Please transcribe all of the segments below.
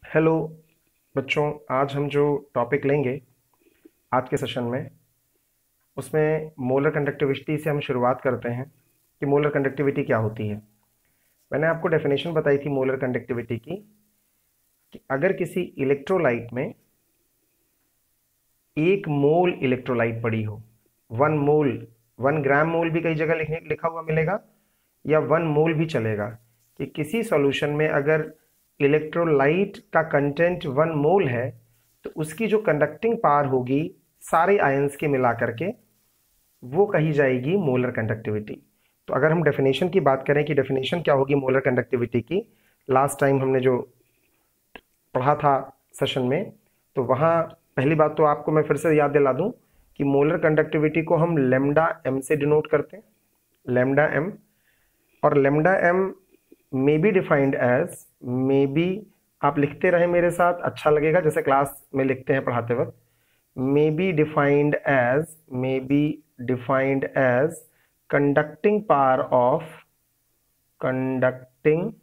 Hello बच्चों, आज हम जो टॉपिक लेंगे आज के सेशन में, उसमें मोलर कंडक्टिविटी से हम शुरुआत करते हैं कि मोलर कंडक्टिविटी क्या होती है। मैंने आपको डेफिनेशन बताई थी मोलर कंडक्टिविटी की कि अगर किसी इलेक्ट्रोलाइट में 1 मोल इलेक्ट्रोलाइट पड़ी हो, 1 मोल, 1 ग्राम मोल भी कई जगह लिखा हुआ मिलेगा, या 1 मोल भी चलेगा, कि किसी सॉल्यूशन में अगर इलेक्ट्रोलाइट का कंटेंट 1 मोल है तो उसकी जो कंडक्टिंग पावर होगी सारे आयंस के मिला करके, वो कही जाएगी मोलर कंडक्टिविटी। तो अगर हम डेफिनेशन की बात करें कि डेफिनेशन क्या होगी मोलर कंडक्टिविटी की, लास्ट टाइम हमने जो पढ़ा था सेशन में, तो वहाँ पहली बात तो आपको मैं फिर से याद दिला दूं कि मोलर कंडक्टिविटी को हम लेमडा एम से डिनोट करते हैं, लेमडा एम। और lambda M may be defined as, may be आप लिखते रहे मेरे साथ, अच्छा लगेगा, जैसे क्लास में लिखते हैं पढ़ाते वक्त, may be defined as, may be defined as conducting power of, conducting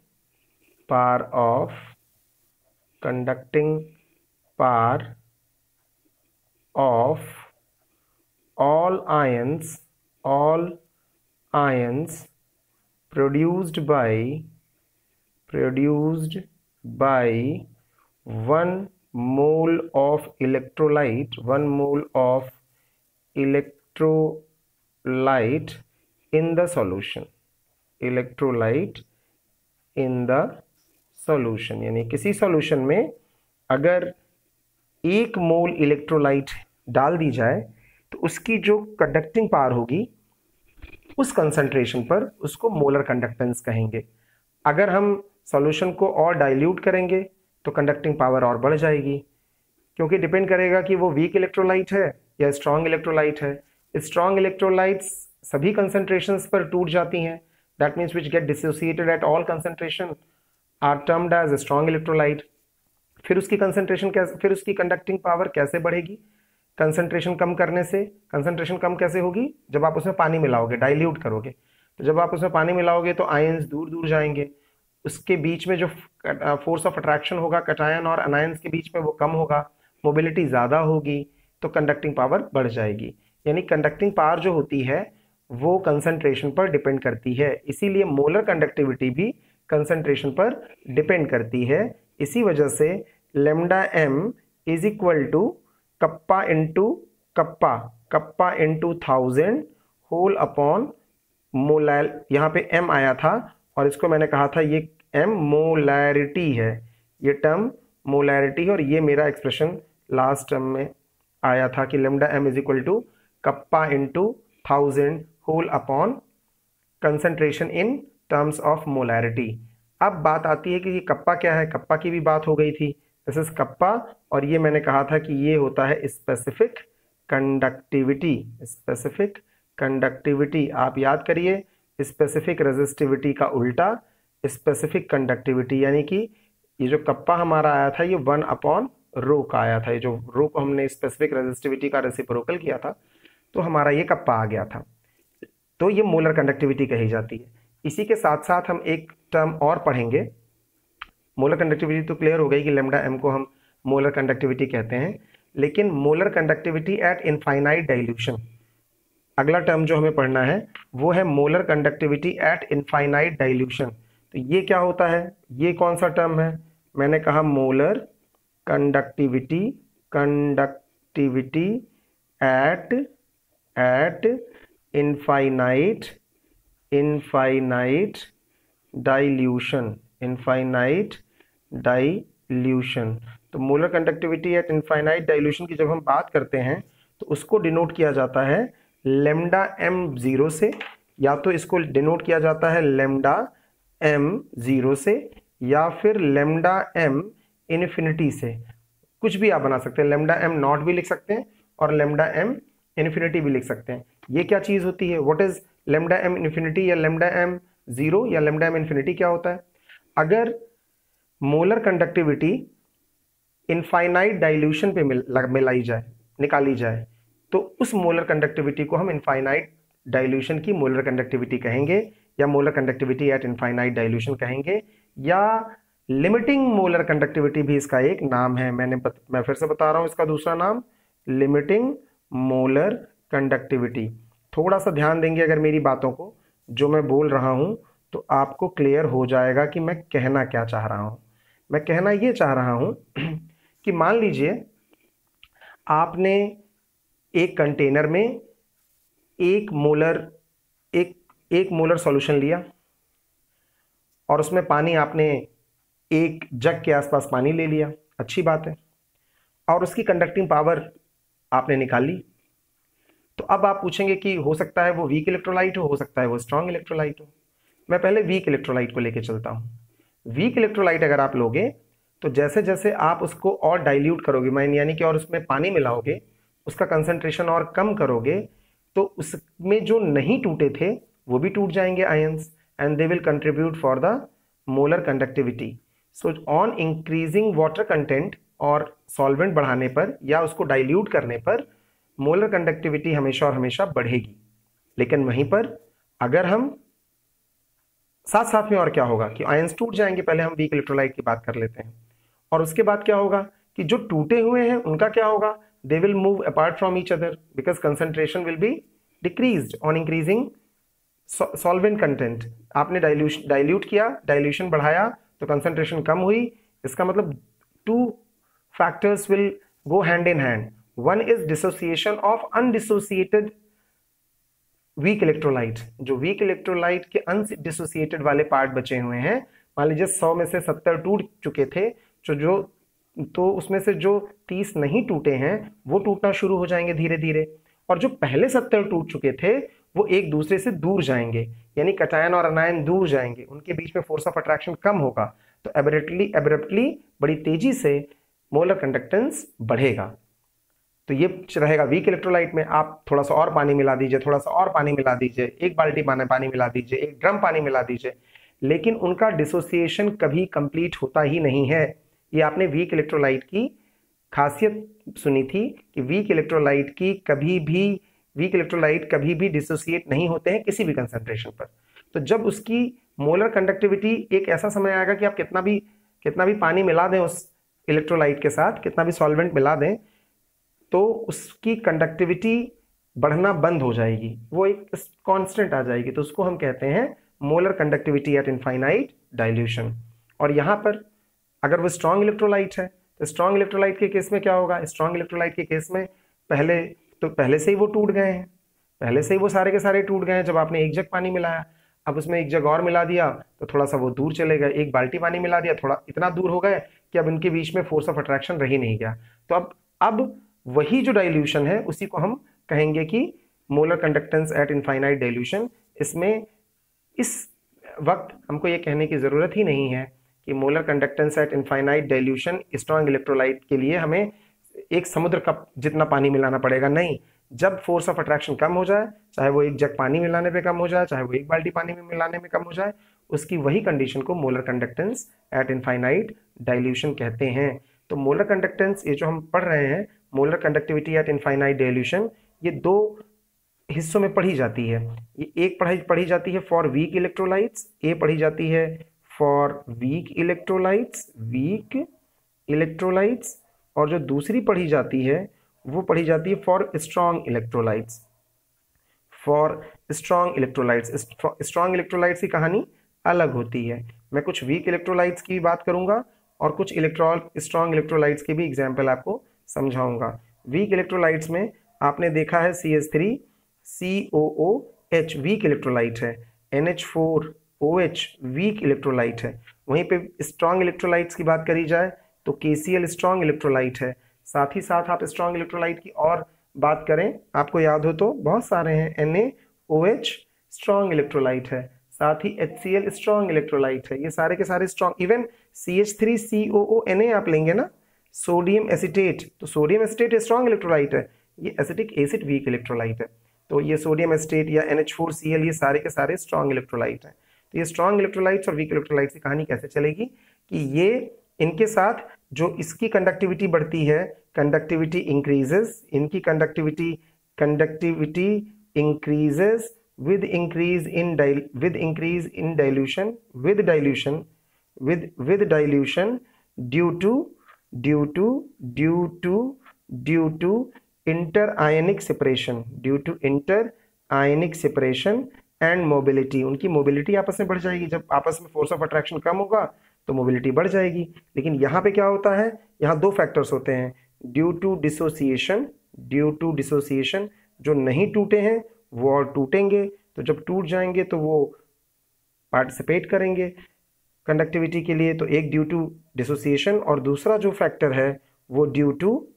power of, conducting power of all ions, all ions produced by, produced by 1 mole of electrolyte, 1 mole of electrolyte in the solution, electrolyte in the solution, यानी किसी solution में अगर 1 मोल electrolyte डाल दी जाए तो उसकी जो conducting power होगी उस कंसंट्रेशन पर उसको मोलर कंडक्टेंस कहेंगे। अगर हम सॉल्यूशन को और डाइल्यूट करेंगे तो कंडक्टिंग पावर और बढ़ जाएगी, क्योंकि डिपेंड करेगा कि वो वीक इलेक्ट्रोलाइट है या स्ट्रॉन्ग इलेक्ट्रोलाइट है। स्ट्रॉन्ग इलेक्ट्रोलाइट्स सभी कंसंट्रेशंस पर टूट जाती हैं, that means which get dissociated at all concentration are termed as strong electrolyte. फिर उसकी कंसंट्रेशन कैसे, फिर उसकी कंडक्टिंग पावर कैसे बढ़ेगी? कंसंट्रेशन कम करने से। कंसंट्रेशन कम कैसे होगी? जब आप उसमें पानी मिलाओगे, डाइल्यूट करोगे, तो जब आप उसमें पानी मिलाओगे तो आयंस दूर दूर जाएंगे, उसके बीच में जो फोर्स ऑफ अट्रैक्शन होगा कैटायन और अनायंस के बीच में वो कम होगा, मोबिलिटी ज़्यादा होगी, तो कंडक्टिंग पावर बढ़ जाएगी। यानी कंडक्टिंग पावर जो होती है वो कंसंट्रेशन पर डिपेंड करती है, इसीलिए मोलर कंडक्टिविटी भी कंसंट्रेशन पर डिपेंड करती है। इसी वजह से lambda M is equal to kappa into kappa, kappa into 1000 whole upon molal, यहाँ पे एम आया था और इसको मैंने कहा था ये एम मोलैरिटी है, ये टर्म मोलैरिटी है, और ये मेरा एक्सप्रेशन लास्ट टर्म में आया था कि lambda M is equal to kappa into 1000 whole upon concentration in terms of molarity. अब बात आती है कि ये कप्पा क्या है, कप्पा की भी बात हो गई थी, दिस इज कप्पा, और ये मैंने कहा था कि ये होता है स्पेसिफिक कंडक्टिविटी, स्पेसिफिक कंडक्टिविटी। आप याद करिए, स्पेसिफिक रेजिस्टिविटी का उल्टा स्पेसिफिक कंडक्टिविटी, यानी कि ये जो कप्पा हमारा आया था ये 1/रो का आया था, ये जो रो को हमने स्पेसिफिक रेजिस्टिविटी का रेसिप्रोकल किया था तो हमारा ये कप्पा आ गया था, तो ये मोलर कंडक्टिविटी कही जाती है। इसी के साथ साथ हम एक टर्म और पढ़ेंगे। मोलर कंडक्टिविटी तो क्लियर हो गई कि लेमडा एम को हम मोलर कंडक्टिविटी कहते हैं, लेकिन molar conductivity at infinite dilution, अगला टर्म जो हमें पढ़ना है वो है molar conductivity at infinite dilution. तो ये क्या होता है, ये कौन सा टर्म है? मैंने कहा molar conductivity, conductivity at infinite, infinite dilution, infinite dilution. तो molar conductivity at infinite dilution की जब हम बात करते हैं तो उसको डिनोट किया जाता है लेमडा एम 0 से, या तो इसको डिनोट किया जाता है लेमडा एम 0 से, या फिर लेमडा एम इन्फिनिटी से, कुछ भी आप बना सकते हैं, लेमडा एम नॉट भी लिख सकते हैं और लेमडा एम इन्फिनिटी भी लिख सकते हैं। ये क्या चीज होती है, what is lambda M infinity या लेमडा एम 0 या लेमडा एम इन्फिनिटी क्या होता है? अगर मोलर कंडक्टिविटी इनफाइनाइट डाइल्यूशन पे मिलाई जाए, निकाली जाए, तो उस मोलर कंडक्टिविटी को हम इनफाइनाइट डाइल्यूशन की मोलर कंडक्टिविटी कहेंगे, या molar conductivity at infinite dilution कहेंगे, या लिमिटिंग मोलर कंडक्टिविटी भी इसका एक नाम है। मैं फिर से बता रहा हूं इसका दूसरा नाम लिमिटिंग मोलर कंडक्टिविटी। थोड़ा सा ध्यान देंगे अगर मेरी बातों को, जो मैं बोल रहा हूं, तो आपको क्लियर हो जाएगा कि मैं कहना क्या चाह रहा हूं। मैं कहना ये चाह रहा हूं कि मान लीजिए आपने एक कंटेनर में एक मोलर सॉल्यूशन लिया और उसमें पानी आपने एक जग के आसपास पानी ले लिया, अच्छी बात है, और उसकी कंडक्टिंग पावर आपने निकाल ली। तो अब आप पूछेंगे कि हो सकता है वो वीक इलेक्ट्रोलाइट हो सकता है वो स्ट्रांग इलेक्ट्रोलाइट हो। मैं पहले वीक इलेक्ट्रोलाइट को लेके चलता हूं। वीक इलेक्ट्रोलाइट अगर आप लोगे तो जैसे जैसे आप उसको और डाइल्यूट करोगे, यानी कि और उसमें पानी मिलाओगे, उसका कंसंट्रेशन और कम करोगे, तो उसमें जो नहीं टूटे थे वो भी टूट जाएंगे ions, and they will contribute for the molar conductivity. So on increasing water content और सॉल्वेंट बढ़ाने पर या उसको डाइल्यूट करने पर मोलर कंडक्टिविटी हमेशा और हमेशा बढ़ेगी। लेकिन वहीं पर अगर हम साथ साथ में और क्या होगा कि आयंस टूट जाएंगे। पहले हम वीक इलेक्ट्रोलाइट की बात कर लेते हैं। और उसके बाद क्या होगा कि जो टूटे हुए हैं उनका क्या होगा, they will move apart from each other because concentration will be decreased on increasing solvent content. आपने डाइल्यूट किया, डाइल्यूशन बढ़ाया तो कंसंट्रेशन कम हुई। इसका मतलब two factors will go hand in hand. One is dissociation of undissociated weak electrolyte. जो week electrolyte के undissociated वाले पार्ट बचे हुए हैं, मान लीजिए 100 में से 70 टूट चुके थे, तो उसमें से जो 30 नहीं टूटे हैं वो टूटना शुरू हो जाएंगे धीरे धीरे, और जो पहले 70 टूट चुके थे वो एक दूसरे से दूर जाएंगे, यानी कटायन और अनायन दूर जाएंगे, उनके बीच में फोर्स ऑफ अट्रैक्शन कम होगा। तो एब्रप्टली बड़ी तेजी से मोलर कंडक्टेंस बढ़ेगा। तो ये रहेगा वीक इलेक्ट्रोलाइट में। आप थोड़ा सा और पानी मिला दीजिए, थोड़ा सा और पानी मिला दीजिए, एक बाल्टी पानी मिला दीजिए, एक ड्रम पानी मिला दीजिए, लेकिन उनका डिसोसिएशन कभी कंप्लीट होता ही नहीं है। ये आपने वीक इलेक्ट्रोलाइट की खासियत सुनी थी कि वीक इलेक्ट्रोलाइट कभी भी डिसोसिएट नहीं होते हैं किसी भी कंसंट्रेशन पर। तो जब उसकी मोलर कंडक्टिविटी, एक ऐसा समय आएगा कि आप कितना भी पानी मिला दें उस इलेक्ट्रोलाइट के साथ, कितना भी सॉल्वेंट मिला दें, तो उसकी कंडक्टिविटी बढ़ना बंद हो जाएगी, वो एक कांस्टेंट आ जाएगी। तो उसको हम कहते हैं molar conductivity at infinite dilution. और यहाँ पर अगर वो स्ट्रॉन्ग इलेक्ट्रोलाइट है तो स्ट्रॉन्ग इलेक्ट्रोलाइट के केस में क्या होगा, स्ट्रॉन्ग इलेक्ट्रोलाइट के केस में पहले से ही वो टूट गए हैं, पहले से ही वो सारे के सारे टूट गए हैं। जब आपने एक जग पानी मिलाया, अब उसमें एक जग और मिला दिया तो थोड़ा सा वो दूर चले गए, एक बाल्टी पानी मिला दिया, थोड़ा इतना दूर हो गए कि अब इनके बीच में फोर्स ऑफ अट्रैक्शन रह ही नहीं गया। तो अब वही जो डाइल्यूशन है उसी को हम कहेंगे कि molar conductance at infinite dilution. इसमें इस वक्त हमको ये कहने की जरूरत ही नहीं है कि molar conductance at infinite dilution strong electrolyte के लिए हमें एक समुद्र का जितना पानी मिलाना पड़ेगा, नहीं। जब फोर्स ऑफ अट्रैक्शन कम हो जाए, चाहे वो एक जग पानी मिलाने पे कम हो जाए, चाहे वो एक बाल्टी पानी में मिलाने में कम हो जाए, उसकी वही कंडीशन को molar conductance at infinite dilution कहते हैं। तो मोलर कंडक्टेंस, ये जो हम पढ़ रहे हैं, molar conductivity at infinite dilution, ये दो हिस्सों में पढ़ी जाती है। ये एक पढ़ी जाती है फॉर वीक इलेक्ट्रोलाइट्स, ये पढ़ी जाती है फॉर वीक इलेक्ट्रोलाइट्स, और जो दूसरी पढ़ी जाती है वो पढ़ी जाती है for strong electrolytes. Strong electrolytes की कहानी अलग होती है। मैं कुछ वीक इलेक्ट्रोलाइट्स की बात करूंगा और कुछ स्ट्रॉन्ग इलेक्ट्रोलाइट्स के भी एग्जाम्पल आपको समझाऊंगा। वीक इलेक्ट्रोलाइट्स में आपने देखा है CH3COOH वीक इलेक्ट्रोलाइट है, NH4OH वीक इलेक्ट्रोलाइट है। वहीं पे स्ट्रॉन्ग इलेक्ट्रोलाइट्स की बात करी जाए तो KCl स्ट्रॉन्ग इलेक्ट्रोलाइट है। साथ ही साथ आप स्ट्रॉन्ग इलेक्ट्रोलाइट की और बात करें, आपको याद हो तो बहुत सारे हैं। NaOH स्ट्रॉन्ग इलेक्ट्रोलाइट है, साथ ही HCl स्ट्रॉन्ग इलेक्ट्रोलाइट है। ये सारे के सारे स्ट्रॉन्ग, इवन CH3COONA आप लेंगे ना, सोडियम एसिटेट, तो सोडियम एसिटेट स्ट्रॉन्ग इलेक्ट्रोलाइट है, ये एसिटिक एसिड वीक इलेक्ट्रोलाइट है। तो ये सोडियम एसिटेट या NH4Cl ये सारे के सारे स्ट्रॉन्ग इलेक्ट्रोलाइट हैं। तो ये स्ट्रॉन्ग इलेक्ट्रोलाइट्स और वीक इलेक्ट्रोलाइट्स की कहानी कैसे चलेगी कि ये इनके साथ जो इसकी कंडक्टिविटी बढ़ती है, कंडक्टिविटी इंक्रीजेस, इनकी conductivity increases with increase in dilution, with dilution due to interionic separation and mobility. उनकी मोबिलिटी आपस में बढ़ जाएगी। जब आपस में फोर्स ऑफ अट्रैक्शन कम होगा तो मोबिलिटी बढ़ जाएगी। लेकिन यहाँ पे क्या होता है, यहाँ दो फैक्टर्स होते हैं, ड्यू टू डिसोसिएशन, जो नहीं टूटे हैं वो और टूटेंगे, तो जब टूट जाएंगे तो वो पार्टिसिपेट करेंगे कंडक्टिविटी के लिए। तो एक ड्यू टू डिसोसिएशन और दूसरा जो फैक्टर है वो ड्यू टू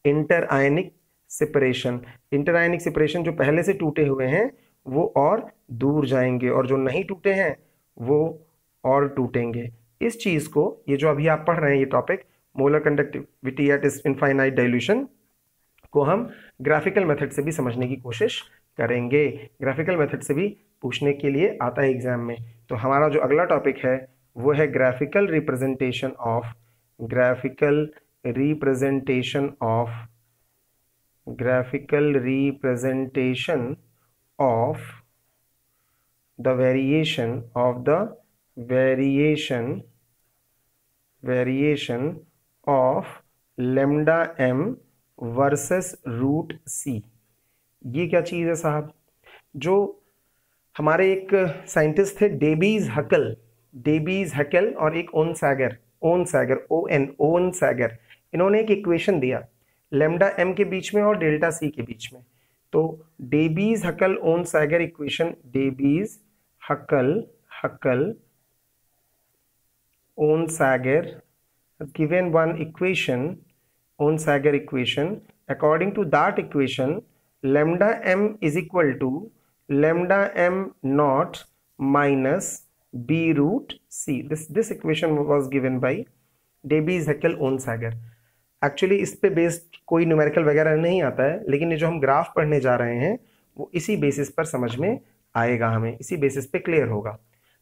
इंटरआयनिक सेपरेशन। जो पहले से टूटे हुए हैं वो और दूर जाएंगे और जो नहीं टूटे हैं वो और टूटेंगे। इस चीज को, ये जो अभी आप पढ़ रहे हैं ये topic, molar conductivity at infinite dilution, को हम ग्राफिकल मेथड से भी समझने की कोशिश करेंगे। ग्राफिकल मेथड से भी पूछने के लिए आता है एग्जाम में। तो हमारा जो अगला टॉपिक है वो है graphical representation of the variation of lambda m versus root c। ये क्या चीज है साहब? जो हमारे एक साइंटिस्ट थे डेबीज हकल और एक ओन सैगर, इन्होंने एक इक्वेशन दिया लैम्डा एम के बीच में और डेल्टा सी के बीच में। तो Debye's Huckel Onsager equation, Debye's Huckel Onsager given one equation, own Sager equation. According to that equation, lambda m is equal to lambda m naught minus b root c. This equation was given by Davies Heckel own Sager. Actually इस पे based कोई numerical वगैरह नहीं आता है, लेकिन ये जो हम ग्राफ पढ़ने जा रहे हैं वो इसी बेसिस पर समझ में आएगा, हमें इसी बेसिस पे क्लियर होगा।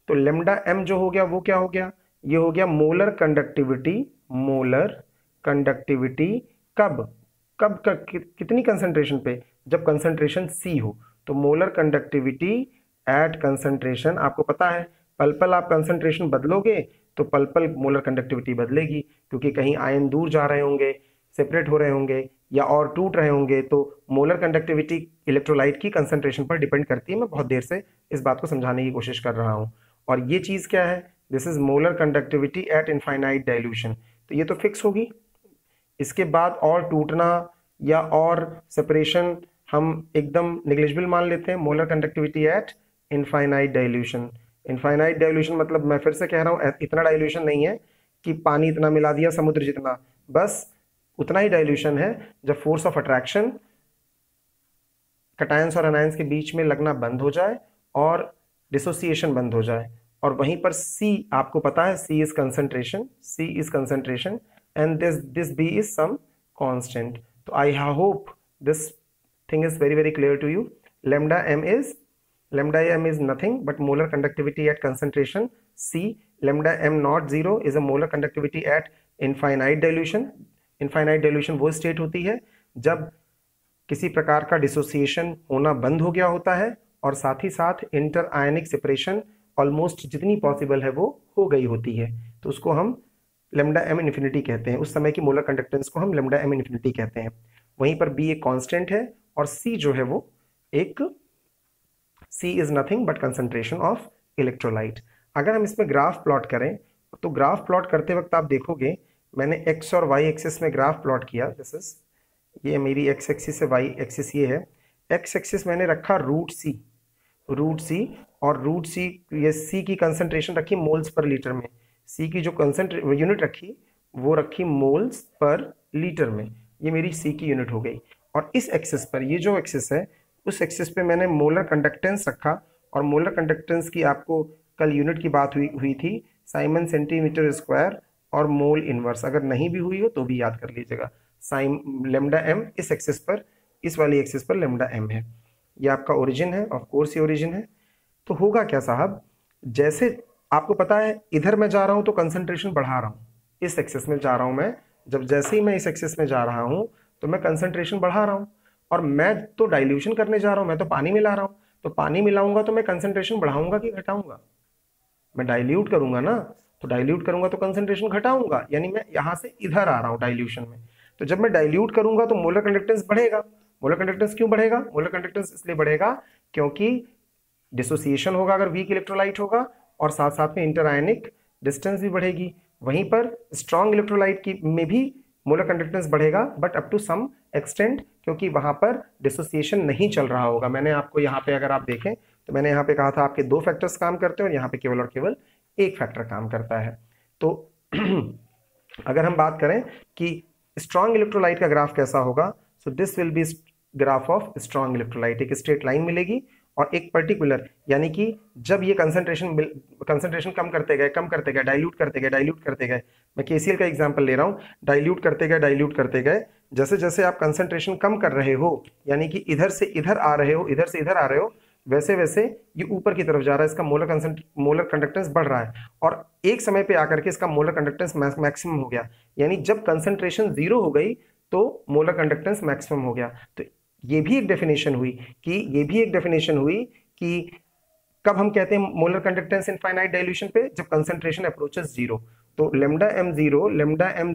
तो लेमडा एम जो हो गया वो क्या हो गया, ये हो गया मोलर कंडक्टिविटी कब कितनी कंसंट्रेशन पे, जब कंसंट्रेशन C हो। तो मोलर कंडक्टिविटी एट कंसंट्रेशन, आपको पता है पल आप कंसंट्रेशन बदलोगे तो पल मोलर कंडक्टिविटी बदलेगी, क्योंकि कहीं आयन दूर जा रहे होंगे, सेपरेट हो रहे होंगे या और टूट रहे होंगे। तो मोलर कंडक्टिविटी इलेक्ट्रोलाइट की कंसंट्रेशन पर डिपेंड करती है। मैं बहुत देर से इस बात को समझाने की कोशिश कर रहा हूँ। और ये चीज़ क्या है, this is molar conductivity at infinite dilution. तो ये तो फिक्स होगी। इसके बाद और टूटना या और सेपरेशन हम एकदम निग्लिजिबल मान लेते हैं। Molar conductivity at infinite dilution मतलब, मैं फिर से कह रहा हूँ, इतना डाइल्यूशन नहीं है कि पानी इतना मिला दिया समुद्र जितना, बस उतना ही डाइल्यूशन है जब फोर्स ऑफ अट्रैक्शन कैटायंस और एनायंस के बीच में लगना बंद हो जाए और डिसोसिएशन बंद हो जाए। और वहीं पर C, आपको पता है C is concentration and this B is some constant. तो I hope this thing is very clear to you. lambda m is nothing but molar conductivity at concentration C. lambda m not 0 is a molar conductivity at infinite dilution वो state होती है जब किसी प्रकार का dissociation होना बंद हो गया होता है और साथ ही साथ इंटर आयनिक सेपरेशन ऑलमोस्ट जितनी पॉसिबल है वो हो गई होती है। तो उसको हम लेमडा एम इन्फिनिटी कहते हैं। उस समय की मोलर कंडक्टेंस को हम लेमडा एम इन्फिनिटी कहते हैं। वहीं पर B एक कांस्टेंट है और C जो है वो एक, C is nothing but concentration of electrolyte. अगर हम इसमें ग्राफ प्लॉट करें तो ग्राफ प्लॉट करते वक्त आप देखोगे मैंने x और y एक्सिस में ग्राफ प्लॉट किया। दिस इज, ये मेरी x एक्सिस है, y एक्सिस ये है। x एक्सिस मैंने रखा रूट सी और रूट सी, ये C की कंसंट्रेशन रखी मोल्स पर लीटर में। C की जो यूनिट रखी वो रखी मोल्स पर लीटर में। ये मेरी C की यूनिट हो गई। और इस एक्सिस पर, ये जो एक्सिस है उस एक्सिस पे मैंने मोलर कंडक्टेंस रखा। और मोलर कंडक्टेंस की आपको कल यूनिट की बात हुई थी, साइमन सेंटीमीटर स्क्वायर और मोल इनवर्स। अगर नहीं भी हुई हो तो भी याद कर लीजिएगा। लेमडा एम इस एक्सिस पर, इस वाली एक्सिस पर लेमडा एम है। ये आपका ओरिजिन है, ऑफ कोर्स ये ओरिजिन है। तो होगा क्या साहब, जैसे आपको पता है इधर मैं जा रहा हूं तो कंसंट्रेशन बढ़ा रहा हूं, इस एक्सिस में जा रहा हूं मैं, जब जैसे ही मैं इस एक्सिस में जा रहा हूं तो मैं कंसंट्रेशन बढ़ा रहा हूं। और मैं तो डाइल्यूशन करने जा रहा हूं, मैं तो पानी मिला रहा हूं। तो पानी मिलाऊंगा तो मैं कंसंट्रेशन बढ़ाऊंगा कि घटाऊंगा? मैं डाइल्यूट करूंगा ना, तो डाइल्यूट करूंगा तो कंसंट्रेशन घटाऊंगा, यानी मैं यहां से इधर आ रहा हूं डाइल्यूशन में। तो जब मैं डाइल्यूट करूंगा तो मोलर कंडक्टेंस बढ़ेगा। मोलर कंडक्टेंस क्यों बढ़ेगा? मोलर कंडक्टेंस इसलिए बढ़ेगा क्योंकि डिसोसिएशन होगा अगर वीक इलेक्ट्रोलाइट होगा, और साथ साथ में इंटर आयनिक डिस्टेंस भी बढ़ेगी। वहीं पर स्ट्रॉन्ग इलेक्ट्रोलाइट की में भी मोलर कंडक्टेंस बढ़ेगा, but up to some extent, क्योंकि वहां पर डिसोसिएशन नहीं चल रहा होगा। मैंने आपको यहाँ पे अगर आप देखें तो मैंने यहाँ पे कहा था आपके 2 फैक्टर्स काम करते हैं और यहाँ पे केवल और केवल 1 फैक्टर काम करता है। तो अगर हम बात करें कि स्ट्रॉन्ग इलेक्ट्रोलाइट का ग्राफ कैसा होगा, so this will be graph of strong electrolyte. एक स्ट्रेट लाइन मिलेगी और एक पर्टिकुलर, यानी कि जब ये कंसंट्रेशन कम करते गए, डाइल्यूट करते गए, मैं केसीएल का एग्जांपल ले रहा हूँ, डाइल्यूट करते गए, जैसे जैसे आप कंसंट्रेशन कम कर रहे हो, यानी कि इधर से इधर आ रहे हो, वैसे वैसे ये ऊपर की तरफ जा रहा है, इसका मोलर कंडक्टेंस बढ़ रहा है, और एक समय पे आकर के इसका मोलर कंडक्टेंस मैक्सिमम हो गया। यानी जब कंसंट्रेशन 0 हो गई तो मोलर कंडक्टेंस मैक्सिमम हो गया। तो ये भी एक डेफिनेशन हुई कि कब हम कहते हैं मोलर कंडक्टेंस इनफाइनाइट डाइल्यूशन पे, जब कंसंट्रेशन अप्रोचेस 0। तो lambda m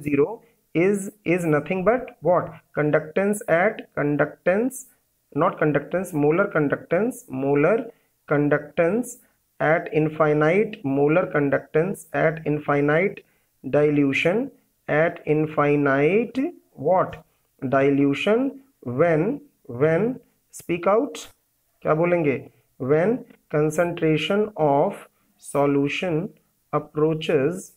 0 is nothing but what? Conductance at molar conductance at infinite, molar conductance at infinite dilution, at infinite what? Dilution when speak out, क्या बोलेंगे? When concentration of solution approaches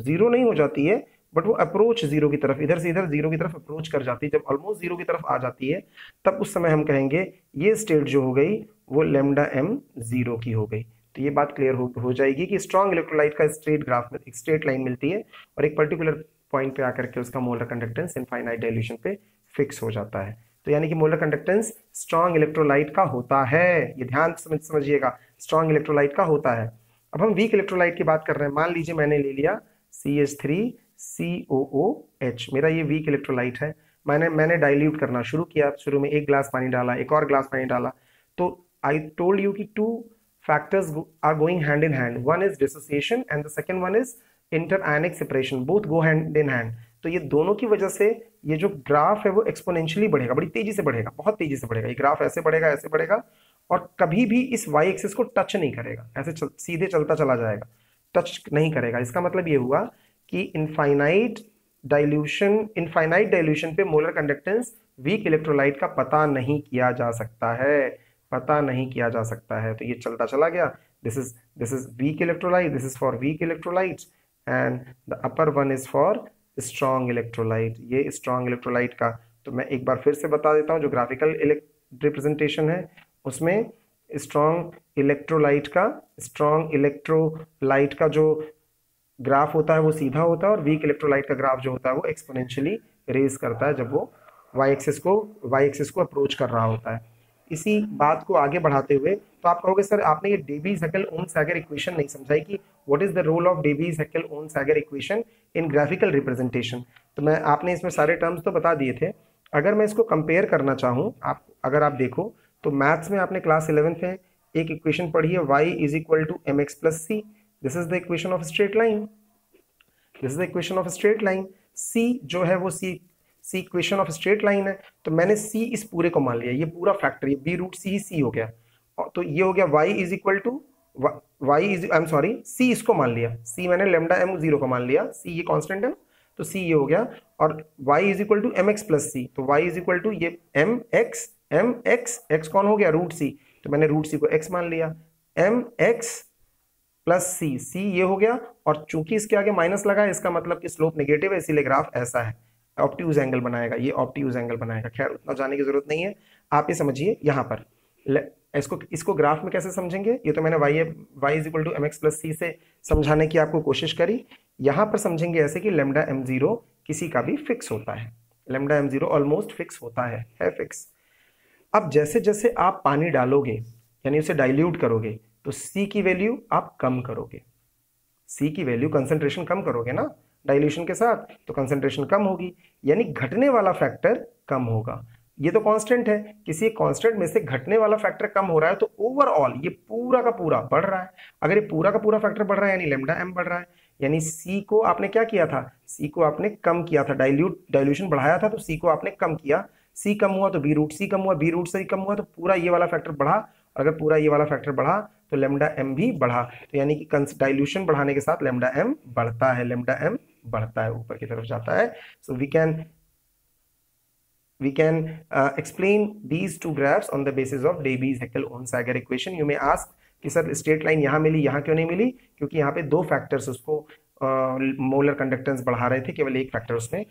zero नहीं हो जाती है, but वो approach 0 की तरफ, इधर से इधर 0 की तरफ अप्रोच कर जाती है। जब ऑलमोस्ट 0 की तरफ आ जाती है तब उस समय हम कहेंगे ये स्टेट जो हो गई वो लेमडा m 0 की हो गई। तो ये बात क्लियर हो जाएगी कि स्ट्रॉन्ग इलेक्ट्रोलाइट का स्ट्रेट ग्राफ में एक स्ट्रेट लाइन मिलती है और एक पर्टिकुलर पॉइंट पे आकर के उसका मोलर कंडक्टेंस इनफाइनाइट डाइल्यूशन पे फिक्स हो जाता है। तो यानी कि मोलर कंडक्टेंस स्ट्रॉन्ग इलेक्ट्रोलाइट का होता है, ये ध्यान समझिएगा, स्ट्रॉन्ग इलेक्ट्रोलाइट का होता है। अब हम वीक इलेक्ट्रोलाइट की बात कर रहे हैं। मान लीजिए मैंने ले लिया CH3COOH, मेरा ये वीक इलेक्ट्रोलाइट है। मैंने डाइल्यूट करना शुरू किया, शुरू में 1 ग्लास पानी डाला, एक और ग्लास पानी डाला, तो आई टोल्ड यू कि 2 factors are going hand in hand. One is dissociation and the second one is interionic separation. Both go hand in hand. तो ये दोनों की वजह से ये जो ग्राफ है वो एक्सपोनेंशियली बढ़ेगा, बड़ी तेजी से बढ़ेगा, बहुत तेजी से बढ़ेगा। ये ग्राफ ऐसे बढ़ेगा और कभी भी इस y एक्सिस को टच नहीं करेगा, ऐसे सीधे चलता चला जाएगा, टच नहीं करेगा। इसका मतलब ये हुआ कि इनफाइनाइट डाइल्यूशन पे मोलर कंडक्टेंस वीक इलेक्ट्रोलाइट का पता नहीं किया जा सकता है। तो ये चलता चला गया, this is weak electrolyte, this is for weak electrolyte and the upper one is for strong electrolyte. ये स्ट्रॉन्ग इलेक्ट्रोलाइट का, तो मैं एक बार फिर से बता देता हूँ, जो ग्राफिकल रिप्रेजेंटेशन है उसमें स्ट्रॉन्ग इलेक्ट्रोलाइट का जो ग्राफ होता है वो सीधा होता है, और वीक इलेक्ट्रोलाइट का ग्राफ जो होता है वो एक्सपोनेंशियली रेज करता है जब वो y एक्सिस को अप्रोच कर रहा होता है। इसी बात को आगे बढ़ाते हुए, तो आप कहोगे सर आपने ये डेबी-हेकेल-ओन-सैगर इक्वेशन नहीं समझाई कि what is the role of Debye Huckel Onsager equation in graphical representation. तो आपने इसमें सारे टर्म्स तो बता दिए थे। अगर मैं इसको कंपेयर करना चाहूँ, अगर आप देखो तो मैथ्स में आपने क्लास 11th में एक इक्वेशन पढ़ी है, y is equal to mx plus c। This is the equation of straight line. c जो है वो c equation of straight line है, तो मैंने c इस पूरे को मान लिया, ये पूरा फैक्टर, ये b रूट c ही c हो गया। तो ये हो गया y is equal to c इसको मान लिया, c मैंने लेमडा m 0 को मान लिया, c ये कांस्टेंट है, तो c ये हो गया, और y is equal to mx plus c, तो y इज इक्वल टू ये x कौन हो गया? रूट c, तो मैंने रूट c को x मान लिया, mx प्लस c ये हो गया, और चूंकि इसके आगे माइनस लगा है इसका मतलब कि स्लोप नेगेटिव है, इसीलिए ग्राफ ऐसा है, ऑब्ट्यूज एंगल बनाएगा, ये ऑब्ट्यूज एंगल बनाएगा। खैर उतना जाने की जरूरत नहीं है, आप ये समझिए यहाँ पर इसको ग्राफ में कैसे समझेंगे, ये तो मैंने y is equal to mx plus c से समझाने की आपको कोशिश करी। यहाँ पर समझेंगे ऐसे कि लेमडा m0 किसी का भी फिक्स होता है, लेमडा m0 ऑलमोस्ट फिक्स होता है फिक्स। अब जैसे जैसे आप पानी डालोगे यानी उसे डाइल्यूट करोगे तो c की वैल्यू आप कम करोगे, c की वैल्यू कंसंट्रेशन कम करोगे ना डाइल्यूशन के साथ, तो कंसंट्रेशन कम होगी, यानी घटने वाला फैक्टर कम होगा। ये तो कांस्टेंट है, किसी एक कांस्टेंट में से घटने वाला फैक्टर कम हो रहा है तो ओवरऑल ये पूरा का पूरा बढ़ रहा है। अगर ये पूरा का पूरा फैक्टर बढ़ रहा है यानी लैम्डा एम बढ़ रहा है, यानी सी को आपने क्या किया था, सी को आपने कम किया था, डाइल्यूशन बढ़ाया था तो सी को आपने कम किया, सी कम हुआ तो बी रूट सी कम हुआ, बी रूट सी कम हुआ तो पूरा ये वाला फैक्टर बढ़ा, अगर पूरा ये वाला फैक्टर बढ़ा तो लैम्डा एम भी बढ़ा। तो यानी कि डाइल्यूशन बढ़ाने के साथ लैम्डा एम बढ़ता है, लैम्डा एम बढ़ता है, ऊपर की तरफ जाता है। सो we can explain these two graphs on the basis of Davies-Heckel-Onsager equation. You may ask कि सर स्ट्रेट लाइन यहाँ मिली, यहाँ क्यों नहीं मिली? क्योंकि यहाँ पे दो फैक्टर्स उसको मोलर कंडक्टेंस बढ़ा रहे थे, केवल एक फैक्टर उसमें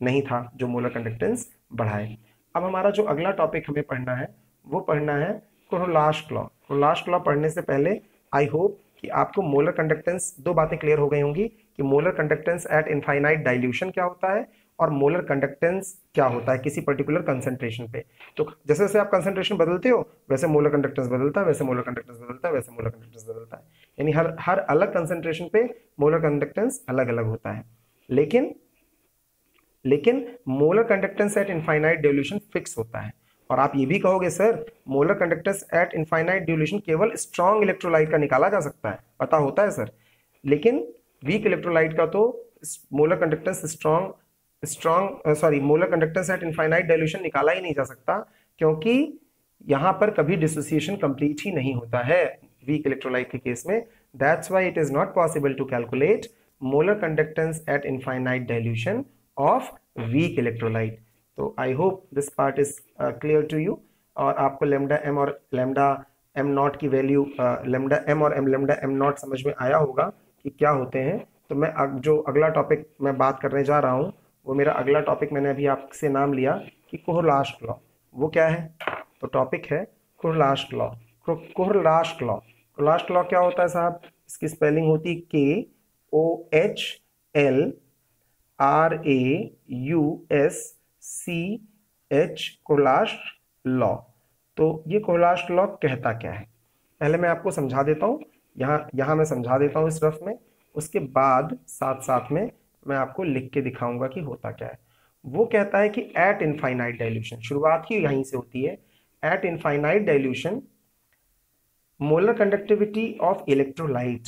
नहीं था जो मोलर कंडक्टेंस बढ़ाए। अब हमारा जो अगला टॉपिक हमें पढ़ना है वो पढ़ना है कोहलाश लॉ। कोहलाश लॉ पढ़ने से पहले आई होप कि आपको मोलर कंडक्टेंस, दो बातें क्लियर हो गई होंगी कि molar conductance at infinite dilution क्या होता है और मोलर कंडक्टेंस क्या होता है किसी पर्टिकुलर कंसंट्रेशन पे। तो जैसे जैसे आप कंसंट्रेशन बदलते हो वैसे मोलर कंडक्टेंस बदलता है, वैसे मोलर कंडक्टेंस बदलता है, वैसे मोलर कंडक्टेंस बदलता है, यानी हर अलग कंसंट्रेशन पे मोलर कंडक्टेंस अलग अलग होता है। लेकिन molar conductance at infinite dilution fix होता है। और आप ये भी कहोगे sir molar conductance at infinite dilution केवल स्ट्रॉन्ग इलेक्ट्रोलाइट का निकाला जा सकता है, पता होता है सर, लेकिन वीक इलेक्ट्रोलाइट का तो molar conductance molar conductance at infinite dilution निकाला ही नहीं जा सकता, क्योंकि यहां पर कभी डिसोसिएशन कंप्लीट ही नहीं होता है वीक इलेक्ट्रोलाइट के केस में। That's why it is not possible to calculate molar conductance at infinite dilution of weak electrolyte. तो I hope this part is clear to you, और आपको लैम्डा एम और lambda M not की value, lambda M और lambda M not समझ में आया होगा कि क्या होते हैं। तो मैं जो अगला टॉपिक मैं बात करने जा रहा हूँ वो मेरा अगला टॉपिक, मैंने अभी आपसे नाम लिया कि कोहलाश लॉ। वो क्या है? तो टॉपिक है कोहलाश लॉ। कोहलाश लॉ, कोहलाश लॉ क्या होता है साहब? इसकी स्पेलिंग होती KOHLRAUSCH, कोहलाश लॉ। तो ये कोहलाश लॉ कहता क्या है पहले मैं आपको समझा देता हूँ, यहाँ मैं समझा देता हूँ इस रफ में, उसके बाद साथ साथ में मैं आपको लिख के दिखाऊंगा कि होता क्या है। वो कहता है कि एट इनफाइनाइट डाइल्यूशन, शुरुआत ही यहीं से होती है, at infinite dilution molar conductivity of electrolyte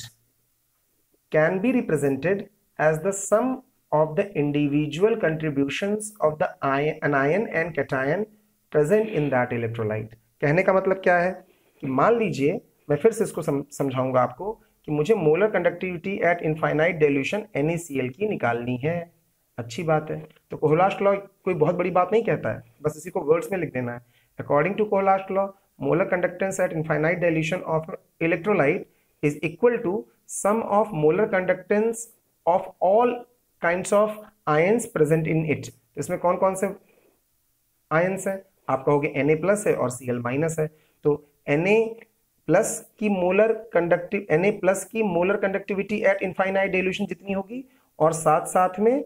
can be represented as the sum of the individual contributions of the anion and cation present in that electrolyte। कहने का मतलब क्या है कि मान लीजिए, मैं फिर से इसको समझाऊंगा आपको कि मुझे molar conductivity at infinite dilution NaCl की निकालनी है। अच्छी बात है, तो कोहलाश लॉ कोई बहुत बड़ी बात नहीं कहता है, बस इसी को वर्ड्स में लिख देना है। According to Kohlrausch's law molar conductance at infinite dilution of electrolyte is equal to sum of molar conductance of all kinds of ions present in it. तो इसमें कौन कौन से आयंस है? आप कहोगे Na प्लस है और Cl माइनस है। तो Na प्लस की molar conductivity at infinite dilution जितनी होगी और साथ साथ में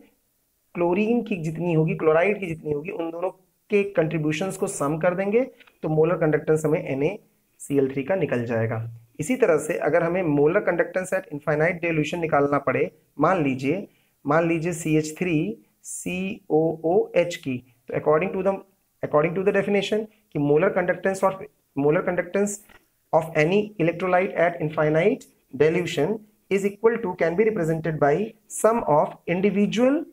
क्लोरीन की जितनी होगी, क्लोराइड की जितनी होगी, उन दोनों के कंट्रीब्यूशंस को सम कर देंगे तो मोलर कंडक्टेंस हमें NaCl3 का निकल जाएगा। इसी तरह से अगर हमें molar conductance at infinite dilution निकालना पड़े, मान लीजिए CH3COOH की, तो अकॉर्डिंग टू द डेफिनेशन कि molar conductance of any electrolyte at infinite dilution is equal to, can be represented by sum of individual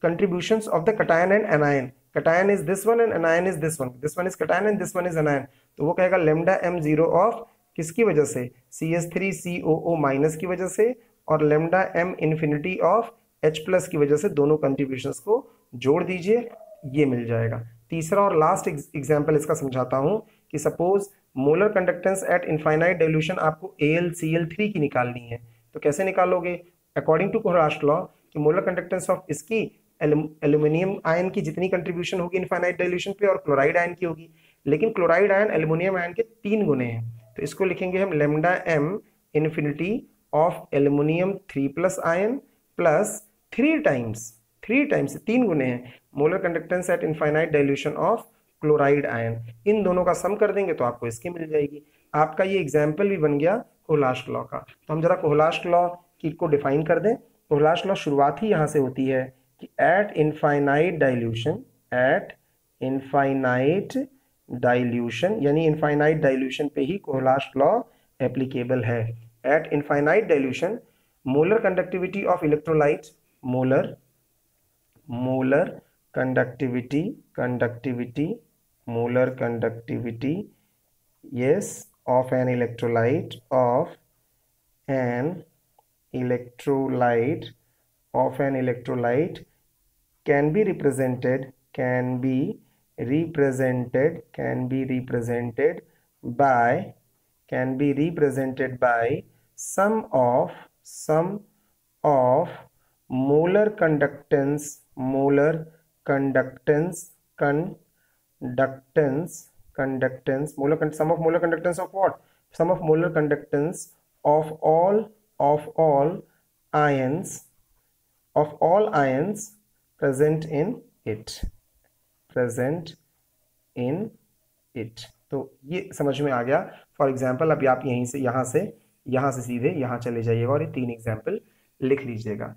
contributions of the cation and anion। cation is this one and anion is this one is cation and this one is anion। तो वो कहेगा lambda m0 of किसकी वजह से? CH3COO minus की वजह से, और lambda m infinity of H plus की वजह से, दोनों कंट्रीब्यूशंस को जोड़ दीजिए, ये मिल जाएगा। तीसरा और लास्ट एग्जांपल इसका समझाता हूं कि suppose molar conductance at infinite dilution आपको AlCl3 की निकालनी है, तो कैसे निकालोगे? अकॉर्डिंग टू कोहलाश लॉ कि मोलर कंडक्टेंस ऑफ इसकी एल्यूमिनियम आयन की जितनी कंट्रीब्यूशन होगी इनफाइनाइट डाइल्यूशन पे और क्लोराइड आयन की होगी, लेकिन क्लोराइड आयन एल्यूमिनियम आयन के 3 गुने हैं, तो इसको लिखेंगे हम lambda m infinity of aluminium 3+ ion plus 3 times 3 गुने हैं molar conductance at infinite dilution of chloride ion. इन दोनों का सम कर देंगे तो आपको इसकी मिल जाएगी। आपका ये एग्जाम्पल भी बन गया कोहलाश लॉ का। तो हम जरा कोहलाश लॉ की को डिफाइन कर दें। कोहलाश लॉ शुरुआत ही यहाँ से होती है कि एट इनफाइनाइट इनफाइनाइट डाइल्यूशन, यानी इनफाइनाइट डाइल्यूशन पे ही कोहलाश लॉ एप्लीकेबल है। At infinite dilution molar conductivity of electrolyte, molar conductivity molar conductivity, yes, of an electrolyte can be represented by sum of molar conductance sum of molar conductance of what? Sum of molar conductance of all ions present in it। तो ये समझ में आ गया। For example अभी आप यहीं से यहाँ से सीधे यहाँ चले जाइएगा और ये 3 एग्जाम्पल लिख लीजिएगा।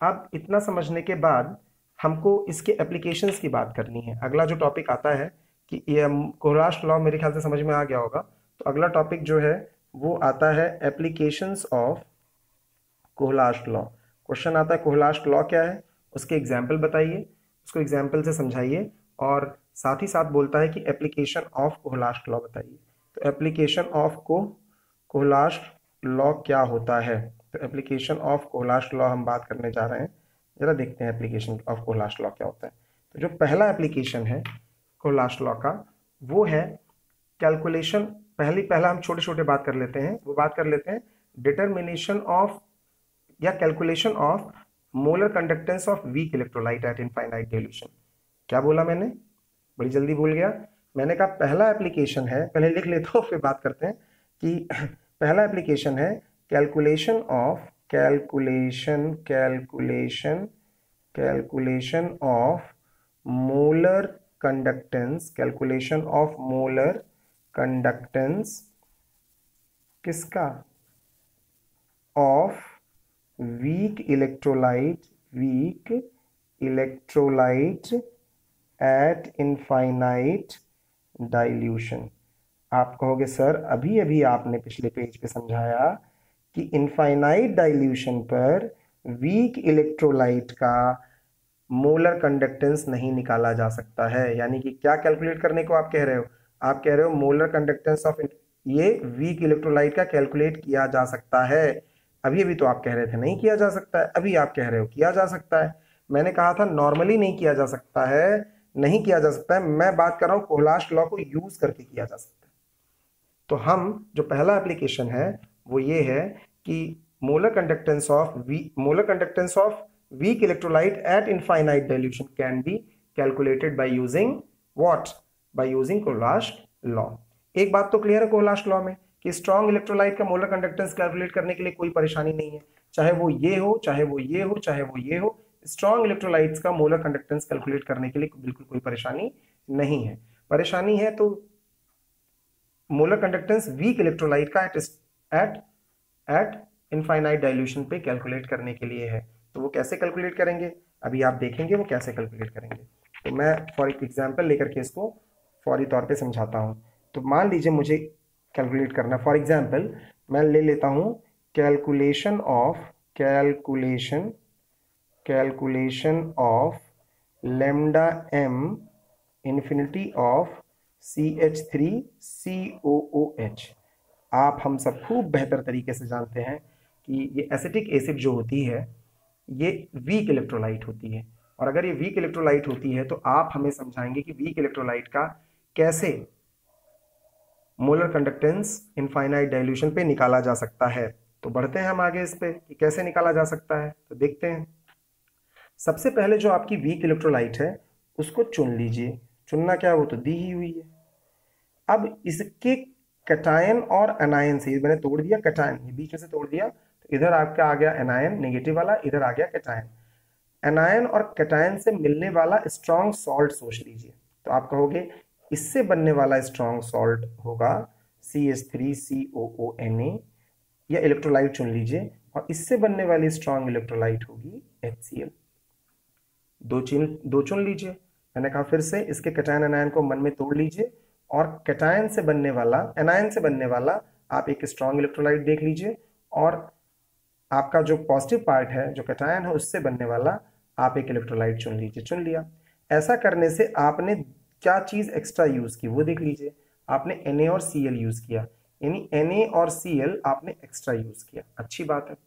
अब इतना समझने के बाद हमको इसके एप्लीकेशंस की बात करनी है। अगला जो टॉपिक आता है कि ये कोहलाश लॉ मेरे ख्याल से समझ में आ गया होगा, तो अगला टॉपिक जो है वो आता है एप्लीकेशंस ऑफ कोहलाश लॉ। क्वेश्चन आता है कोहलाश लॉ क्या है, उसके एग्जाम्पल बताइए, उसको एग्जाम्पल से समझाइए और साथ ही साथ बोलता है कि एप्लीकेशन ऑफ कोहलाश लॉ बताइए। तो एप्लीकेशन ऑफ कोहलाश लॉ क्या होता है, तो एप्लीकेशन ऑफ कोहलाश लॉ हम बात करने जा रहे हैं। जरा देखते हैं एप्लीकेशन ऑफ कोहलाश लॉ क्या होता है। तो जो पहला एप्लीकेशन है कोहलाश लॉ का वो है कैलकुलेशन। पहला हम छोटे छोटे बात कर लेते हैं, वो बात कर लेते हैं डिटर्मिनेशन ऑफ या calculation of molar conductance of weak electrolyte at infinite dilution. क्या बोला मैंने, बड़ी जल्दी भूल गया। मैंने कहा पहला एप्लीकेशन है, पहले लिख लेता हूँ फिर बात करते हैं कि पहला एप्लीकेशन है कैलकुलेशन ऑफ मोलर कंडक्टेंस किसका, of weak electrolyte at infinite dilution. आप कहोगे सर अभी अभी आपने पिछले पेज पे समझाया कि इनफाइनाइट डाइल्यूशन पर वीक इलेक्ट्रोलाइट का मोलर कंडक्टेंस नहीं निकाला जा सकता है। यानी कि क्या कैलकुलेट करने को आप कह रहे हो, आप कह रहे हो मोलर कंडक्टेंस ऑफ ये वीक इलेक्ट्रोलाइट का कैलकुलेट किया जा सकता है। अभी अभी तो आप कह रहे थे नहीं किया जा सकता है, अभी आप कह रहे हो किया जा सकता है। मैंने कहा था नॉर्मली नहीं किया जा सकता है, नहीं किया जा सकता है, मैं बात कर रहा हूं कोहलाश लॉ को यूज करके किया जा सकता है। तो हम जो पहला एप्लीकेशन है वो ये है कि molar conductance of weak electrolyte at infinite dilution can be calculated by using what, by using Kohlrausch law. एक बात तो क्लियर है कोहलाश लॉ में कि स्ट्रॉन्ग इलेक्ट्रोलाइट का मोलर कंडक्टेंस कैलकुलेट करने के लिए कोई परेशानी नहीं है, चाहे वो ये हो चाहे वो ये हो चाहे वो ये हो। स्ट्रॉन्ग इलेक्ट्रोलाइट्स का मोलर कंडक्टेंस कैलकुलेट करने के लिए बिल्कुल कोई परेशानी नहीं है। परेशानी है तो मोलर कंडक्टेंस वीक इलेक्ट्रोलाइट का एट इनफाइनाइट डाइल्यूशन पे कैलकुलेट करने के लिए है। तो वो कैसे कैलकुलेट करेंगे अभी आप देखेंगे वो कैसे कैलकुलेट करेंगे। तो मैं फॉर एग्जांपल लेकर के इसको फौरी तौर पे समझाता हूँ। तो मान लीजिए मुझे कैलकुलेट करना, फॉर एग्जांपल मैं ले लेता हूँ calculation of lambda m infinity of CH3COOH। आप हम सब खूब बेहतर तरीके से जानते हैं कि ये एसिटिक एसिड जो होती है ये वीक इलेक्ट्रोलाइट होती है, और अगर ये वीक इलेक्ट्रोलाइट होती है तो आप हमें समझाएंगे कि वीक इलेक्ट्रोलाइट का कैसे मोलर कंडक्टेंस इनफाइनाइट डाइल्यूशन पे निकाला जा सकता है। तो बढ़ते हैं हम आगे इस पे कि कैसे निकाला जा सकता है। तो देखते हैं, सबसे पहले जो आपकी वीक इलेक्ट्रोलाइट है उसको चुन लीजिए। चुनना क्या है वो तो दी ही हुई है। अब इसके कैटायन और एनायन से मैंने तोड़ दिया, कैटायन ये बीच में से तोड़ दिया, तो इधर आपका आ गया एनायन नेगेटिव वाला, इधर आ गया कैटायन। एनायन और कैटायन से मिलने वाला स्ट्रॉन्ग सॉल्ट सोच लीजिए। तो आप कहोगे इससे बनने वाला स्ट्रॉन्ग सॉल्ट होगा CH3COONA, या इलेक्ट्रोलाइट चुन लीजिए, और इससे बनने वाली स्ट्रॉन्ग इलेक्ट्रोलाइट होगी HCl। दो चुन लीजिए। मैंने कहा फिर से, इसके कैटायन एनायन को मन में तोड़ लीजिए और कैटायन से बनने वाला, एनायन से बनने वाला आप एक स्ट्रॉन्ग इलेक्ट्रोलाइट देख लीजिए, और आपका जो पॉजिटिव पार्ट है, जो कैटायन है, उससे बनने वाला आप एक इलेक्ट्रोलाइट चुन लीजिए। चुन लिया। ऐसा करने से आपने क्या चीज एक्स्ट्रा यूज की वो देख लीजिए। आपने Na और Cl यूज किया, यानी Na और Cl आपने एक्स्ट्रा यूज किया, अच्छी बात है।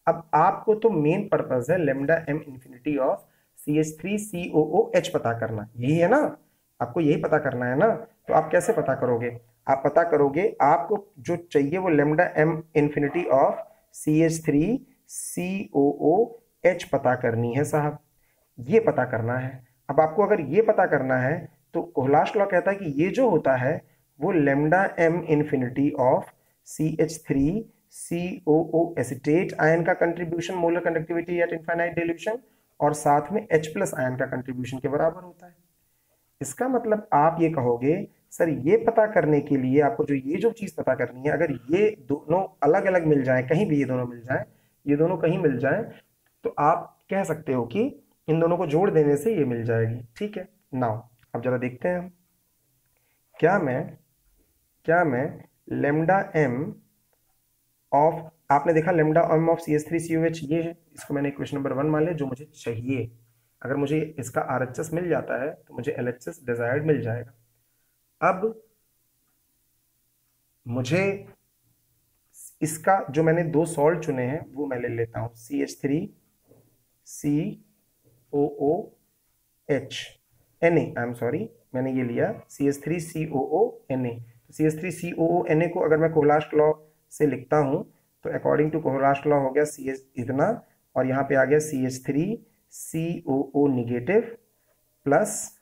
अब आपको तो मेन पर्पज है lambda m infinity of CH3COOH पता करना, यही है ना, आपको यही पता करना है ना। तो आप कैसे पता करोगे? आप पता करोगे, आपको जो चाहिए वो lambda m infinity of CH3COOH पता करनी है साहब, ये पता करना है। अब आपको अगर ये पता करना है तो कोहलाश लॉ कहता है कि ये जो होता है वो lambda m infinity of CH3COO acetate ion का contribution molar conductivity at infinite dilution और साथ में H+ आयन का कंट्रीब्यूशन के बराबर होता है। इसका मतलब आप ये कहोगे सर ये पता करने के लिए आपको जो चीज पता करनी है, अगर ये दोनों अलग अलग मिल जाए, कहीं भी ये दोनों मिल जाए, ये दोनों कहीं मिल जाए, तो आप कह सकते हो कि इन दोनों को जोड़ देने से ये मिल जाएगी। ठीक है, नाउ अब जरा देखते हैं क्या मैं लेमडा m ऑफ, आपने देखा लेमडा m ऑफ CH3COH ये है, इसको मैंने इक्वेशन नंबर 1 मान लिया जो मुझे चाहिए। अगर मुझे इसका RHS मिल जाता है तो मुझे LHS डिजायर्ड मिल जाएगा। अब मुझे इसका जो मैंने दो सॉल्ट चुने हैं वो मैं ले लेता हूं, CH3COOH Na, I am sorry, मैंने ये लिया CH3COO Na। तो CH3COO Na को अगर मैं कोहलाश लॉ से लिखता हूं तो अकॉर्डिंग टू कोहलाश लॉ हो गया CH इतना, और यहाँ पे आ गया CH3COO negative plus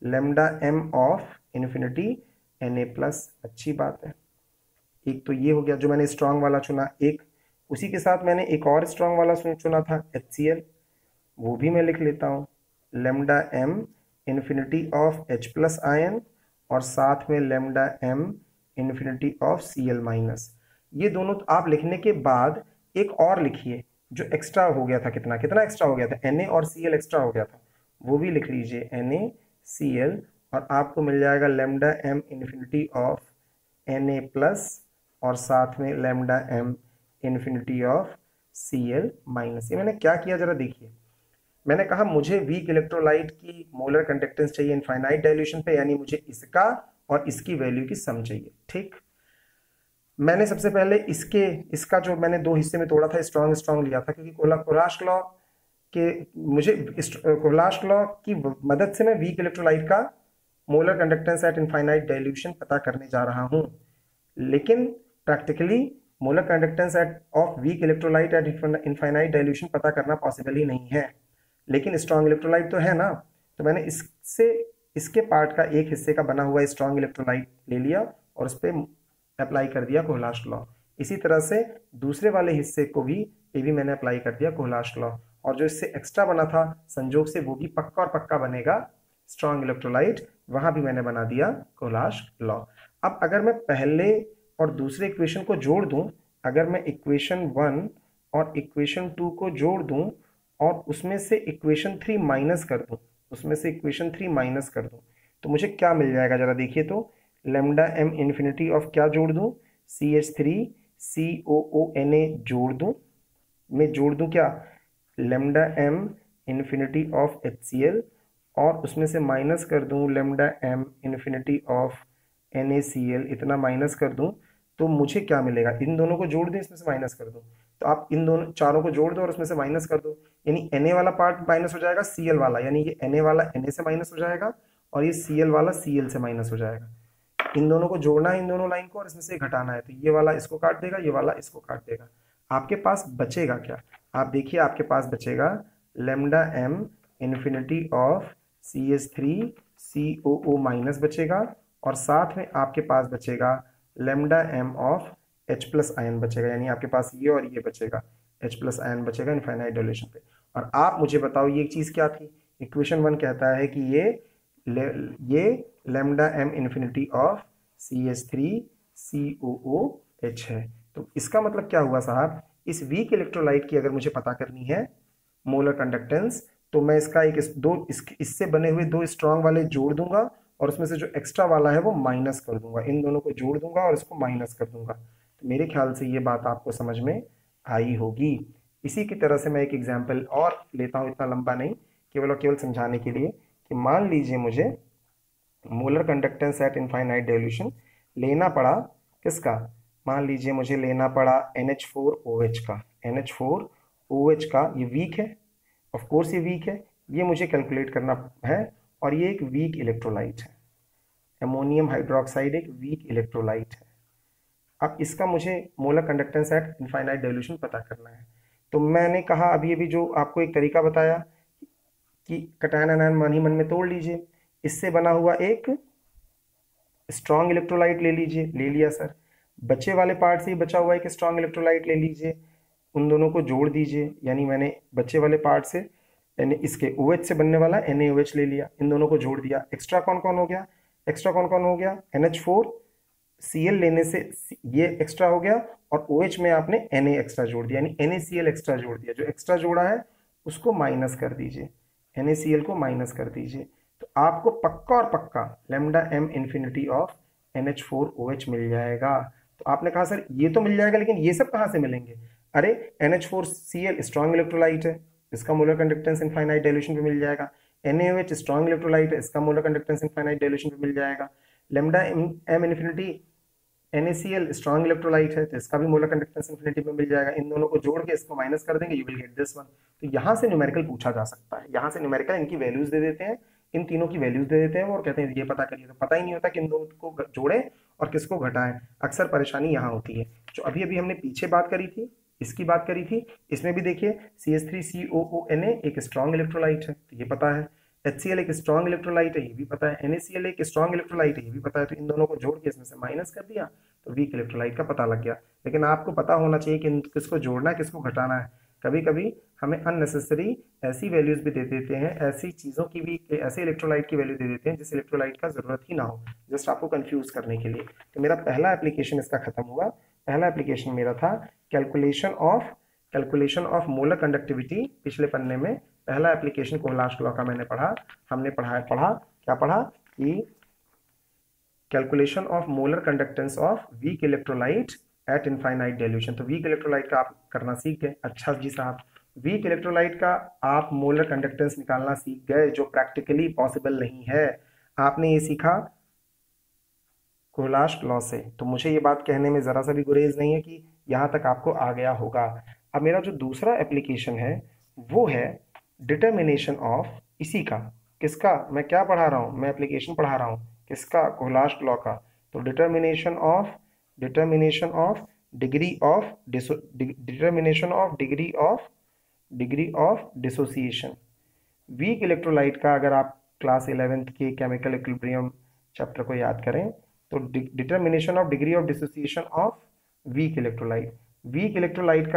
lambda m of infinity Na plus. अच्छी बात है, एक तो ये हो गया जो मैंने स्ट्रांग वाला चुना, एक उसी के साथ मैंने एक और स्ट्रांग वाला चुना था HCl, वो भी मैं लिख लेता हूँ lambda m infinity of H+ ion और साथ में lambda m infinity of Cl minus. ये दोनों तो आप लिखने के बाद एक और लिखिए जो एक्स्ट्रा हो गया था, कितना कितना एक्स्ट्रा हो गया था, Na और Cl एक्स्ट्रा हो गया था, वो भी लिख लीजिए Na Cl, और आपको मिल जाएगा lambda m infinity of Na plus और साथ में lambda m infinity of Cl minus. ये मैंने क्या किया जरा देखिए, मैंने कहा मुझे वीक इलेक्ट्रोलाइट की मोलर कंडक्टेंस चाहिए इनफाइनाइट डाइल्यूशन पे, यानी मुझे इसका और इसकी वैल्यू की सम चाहिए। ठीक, मैंने सबसे पहले इसका जो मैंने दो हिस्से में तोड़ा था, स्ट्रॉन्ग लिया था, क्योंकि कोहलाश लॉ के मुझे कोहलाश लॉ की मदद से मैं वीक इलेक्ट्रोलाइट का molar conductance at infinite dilution पता करने जा रहा हूं, लेकिन practically molar conductance of weak electrolyte at infinite dilution पता करना पॉसिबल ही नहीं है, लेकिन स्ट्रॉन्ग इलेक्ट्रोलाइट तो है ना। तो मैंने इसके पार्ट का एक हिस्से का बना हुआ स्ट्रॉन्ग इलेक्ट्रोलाइट ले लिया और उस पर अप्लाई कर दिया कोहलाश लॉ। इसी तरह से दूसरे वाले हिस्से को भी ये भी मैंने अप्लाई कर दिया कोहलाश लॉ, और जो इससे एक्स्ट्रा बना था संजोग से वो भी पक्का और पक्का बनेगा स्ट्रॉन्ग इलेक्ट्रोलाइट, वहां भी मैंने बना दिया कोहलाश लॉ। अब अगर मैं पहले और दूसरे इक्वेशन को जोड़ दूं, अगर मैं इक्वेशन 1 और इक्वेशन 2 को जोड़ दूं और उसमें से इक्वेशन 3 माइनस कर दूं, तो मुझे क्या मिल जाएगा जरा देखिए। तो लेमडा m इन्फिनिटी ऑफ क्या जोड़ दूं, CH3COONA जोड़ दूं, मैं जोड़ दूं क्या, lambda m infinity of HCl, और उसमें से माइनस कर दूं lambda m infinity of NaCl, इतना माइनस कर दूं तो मुझे क्या मिलेगा, इन दोनों को जोड़ दूं, इसमें से माइनस कर दूं, तो आप इन दोनों चारों को जोड़ दो और उसमें से माइनस कर दो, यानी Na वाला पार्ट माइनस हो जाएगा, Cl वाला, यानी ये Na वाला Na से माइनस हो जाएगा और ये Cl वाला Cl से माइनस हो जाएगा। इन दोनों को जोड़ना है, इन दोनों लाइन को, और इसमें से घटाना है, तो ये वाला इसको काट देगा, ये वाला इसको काट देगा। आपके पास बचेगा क्या, आप देखिए आपके पास बचेगा lambda m infinity of CH3COO minus बचेगा, और साथ में आपके पास बचेगा lambda m of H+ ion बचेगा, यानी आपके पास ये और ये बचेगा, H+ आयन बचेगा इनफाइनाइट डाइल्यूशन पे। और आप मुझे बताओ ये चीज क्या थी, इक्वेशन 1 कहता है कि ये lambda m infinity of CH3COOH है। तो इसका मतलब क्या हुआ साहब, इस वीक इलेक्ट्रोलाइट की अगर मुझे पता करनी है मोलर कंडक्टेंस, तो मैं इसका इससे बने हुए दो स्ट्रांग वाले जोड़ दूंगा और उसमें से जो एक्स्ट्रा वाला है वो माइनस कर दूंगा, इन दोनों को जोड़ दूंगा और इसको माइनस कर दूंगा। तो मेरे ख्याल से ये बात आपको समझ में आई होगी। इसी की तरह से मैं एक एग्जाम्पल और लेता हूँ, इतना लंबा नहीं, केवल और केवल समझाने के लिए कि मान लीजिए मुझे molar conductance at infinite dilution लेना पड़ा, किसका, मान लीजिए मुझे लेना पड़ा NH4OH का। NH4OH का ये वीक है, ऑफ कोर्स ये वीक है, ये मुझे कैलकुलेट करना है, और ये एक वीक इलेक्ट्रोलाइट है। अमोनियम हाइड्रोक्साइड एक वीक इलेक्ट्रोलाइट है। अब इसका मुझे molar conductance at infinite dilution पता करना है। तो मैंने कहा अभी अभी जो आपको एक तरीका बताया कि कैटायन आयन मन ही मन में तोड़ लीजिए, इससे बना हुआ एक स्ट्रॉन्ग इलेक्ट्रोलाइट ले लीजिए, ले लिया सर। बचे वाले पार्ट से ही बचा हुआ एक स्ट्रॉन्ग इलेक्ट्रोलाइट ले लीजिए, उन दोनों को जोड़ दीजिए, यानी मैंने बचे वाले पार्ट से यानी इसके OH से बनने वाला NaOH ले लिया, इन दोनों को जोड़ दिया। एक्स्ट्रा कौन कौन हो गया, एक्स्ट्रा कौन कौन हो गया, NH4Cl लेने से ये एक्स्ट्रा हो गया, और OH में आपने Na एक्स्ट्रा जोड़ दिया, यानी NaCl एक्स्ट्रा जोड़ दिया। जो एक्स्ट्रा जोड़ा है उसको माइनस कर दीजिए, NaCl को माइनस कर दीजिए, तो आपको पक्का और पक्का lambda m infinity of NH4OH मिल जाएगा। तो आपने कहा सर ये तो मिल जाएगा, लेकिन ये सब कहाँ से मिलेंगे? अरे NH4Cl स्ट्रॉन्ग इलेक्ट्रोलाइट है, इसका मोलर कंडक्टेंस इनफाइनाइट डाइल्यूशन पे मिल जाएगा। NaOH स्ट्रॉन्ग इलेक्ट्रोलाइट है, इसका मोलर कंडक्टेंस इनफाइनाइट डाइल्यूशन पे मिल जाएगा। Lambda m infinity NaCl strong electrolyte है, तो इसका भी मोलर कंडक्टेंस इन्फिनिटी पे मिल जाएगा। इन दोनों को जोड़ के इसको माइनस कर देंगे, you will get this one. तो यहाँ से न्यूमेरिकल पूछा जा सकता है, यहाँ से न्यूमेरिकल इनकी वैल्यूज दे देते हैं, इन तीनों की वैल्यूज दे देते हैं और कहते हैं ये पता करिए। तो पता ही नहीं होता कि इन दोनों को जोड़ें और किसको घटाएं, अक्सर परेशानी यहाँ होती है। जो अभी अभी हमने पीछे बात करी थी, इसकी बात करी थी, इसमें भी देखिए CH3COONA एक स्ट्रॉन्ग इलेक्ट्रोलाइट है, तो ये पता है। HCl एक स्ट्रॉन्ग इलेक्ट्रोलाइट है, ये भी पता है। NaCl एक स्ट्रॉन्ग इलेक्ट्रोलाइट है, ये भी पता है। तो इन दोनों को जोड़ के इसमें से माइनस कर दिया तो वीक इलेक्ट्रोलाइट का पता लग गया। लेकिन आपको पता होना चाहिए कि किसको जोड़ना है, किसको घटाना है। कभी कभी हमें अननेसेसरी ऐसी वैल्यूज भी दे देते हैं, ऐसी चीज़ों की भी, ऐसे इलेक्ट्रोलाइट की वैल्यू दे देते हैं जिस इलेक्ट्रोलाइट का जरूरत ही ना हो, जस्ट आपको कंफ्यूज करने के लिए। तो मेरा पहला एप्लीकेशन इसका खत्म हुआ। पहला एप्लीकेशन मेरा था कैलकुलेशन ऑफ मोलर कंडक्टिविटी। पिछले पन्ने में पहला एप्लीकेशन कोहलाश लॉ का मैंने पढ़ा, हमने पढ़ा क्या पढ़ा कि calculation of molar conductance of weak electrolyte at infinite dilution. तो वीक इलेक्ट्रोलाइट का आप करना सीख गए। अच्छा जी साहब, वीक इलेक्ट्रोलाइट का आप मोलर कंडक्टेंस निकालना सीख गए, जो प्रैक्टिकली पॉसिबल नहीं है। आपने ये सीखा कोहलाश लॉ से। तो मुझे ये बात कहने में जरा सा भी गुरेज नहीं है कि यहाँ तक आपको आ गया होगा। अब मेरा जो दूसरा एप्लीकेशन है वो है डिटर्मिनेशन ऑफ इसी का, किसका, मैं क्या पढ़ा रहा हूँ, मैं एप्लीकेशन पढ़ा रहा हूँ किसका, कोहलाश लॉ का। तो determination of degree of dissociation. Weak electrolyte का अगर आप क्लास 11th के केमिकल इक्विलिब्रियम चैप्टर को याद करें तो determination of degree of dissociation of weak electrolyte, weak electrolyte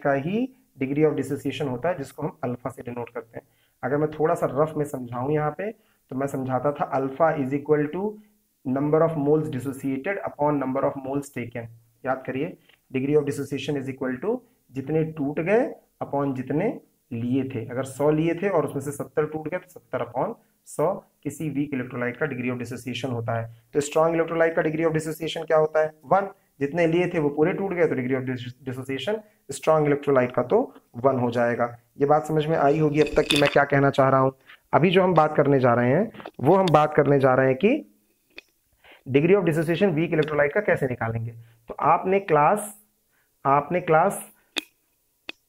का ही डिग्री ऑफ डिसोसिएशन होता है, जिसको हम अल्फा से डिनोट करते हैं। अगर मैं थोड़ा सा रफ में समझाऊं यहाँ पे, तो मैं समझाता था alpha is equal to number of moles dissociated upon number of moles taken. याद करिए, degree of dissociation is equal to जितने टूट गए अपॉन जितने लिए थे। अगर 100 लिए थे और उसमें से 70 टूट गए तो 70 अपॉन 100 किसी वीक इलेक्ट्रोलाइट का डिग्री ऑफ डिसोसिएशन होता है। तो स्ट्रॉन्ग इलेक्ट्रोलाइट का डिग्री ऑफ डिसोसिएशन क्या होता है, 1। जितने लिए थे वो पूरे टूट गए तो degree of dissociation strong electrolyte का तो 1 हो जाएगा। ये बात समझ में आई होगी अब तक कि मैं क्या कहना चाह रहा हूं। अभी जो हम बात करने जा रहे हैं वो हम बात करने जा रहे हैं कि degree of dissociation weak electrolyte का कैसे निकालेंगे। तो आपने क्लास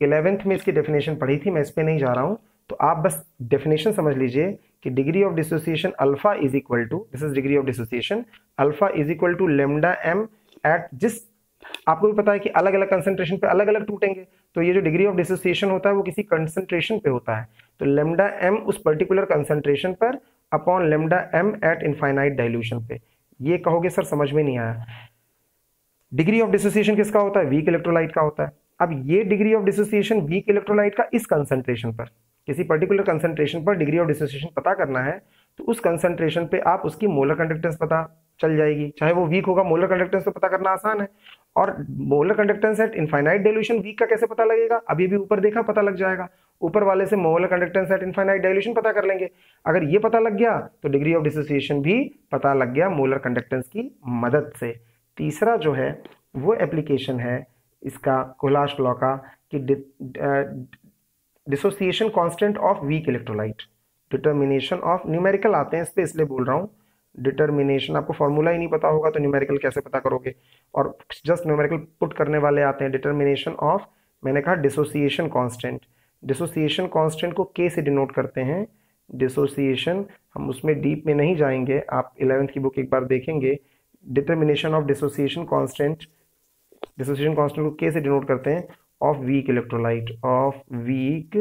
11th में इसकी डेफिनेशन पढ़ी थी, मैं इस पे नहीं जा रहा हूं। तो आप बस डेफिनेशन समझ लीजिए कि degree of dissociation alpha is equal to, this is degree of dissociation, alpha is equal to lambda M at, जिस आपको भी पता है कि अलग अलग कंसंट्रेशन पे अलग अलग टूटेंगे। तो ये जो डिग्री ऑफ डिसोसिएशन होता है वो किसी कंसंट्रेशन पे होता है। तो लैम्डा एम उस पर्टिकुलर कंसंट्रेशन पर upon lambda M at infinite dilution पे। ये कहोगे सर समझ में नहीं आया। डिग्री ऑफ डिसोसिएशन किसका होता है, वीक इलेक्ट्रोलाइट का होता है। अब ये degree of dissociation weak electrolyte का इस कंसंट्रेशन पर, किसी पर्टिकुलर कंसंट्रेशन पर डिग्री ऑफ डिसोसिएशन पता करना है, तो उस कंसंट्रेशन पे आप उसकी मोलर कंडक्टेंस पता चल जाएगी। चाहे वो वीक होगा, मोलर कंडक्टेंस तो पता करना आसान है। और molar conductance at infinite dilution weak का कैसे पता लगेगा, अभी भी ऊपर देखा, पता लग जाएगा। ऊपर वाले से molar conductance at infinite dilution पता कर लेंगे। अगर ये पता लग गया तो डिग्री ऑफ डिसोसिएशन भी पता लग गया मोलर कंडक्टेंस की मदद से। तीसरा जो है वो एप्लीकेशन है इसका कोहलॉश लॉ का कि dissociation constant of weak electrolyte, determination of, numerical आते हैं इस पे इसलिए बोल रहा हूँ, डिटर्मिनेशन, आपको फॉर्मूला ही नहीं पता होगा तो न्यूमेरिकल कैसे पता करोगे, और जस्ट न्यूमेरिकल पुट करने वाले आते हैं। डिटर्मिनेशन ऑफ, मैंने कहा डिसोसिएशन कांस्टेंट, डिसोसिएशन कांस्टेंट को के से डिनोट करते हैं। डिसोसिएशन, हम उसमें डीप में नहीं जाएंगे, आप 11th की बुक एक बार देखेंगे। Determination of dissociation constant, dissociation constant को के से डिनोट करते हैं of weak electrolyte, of weak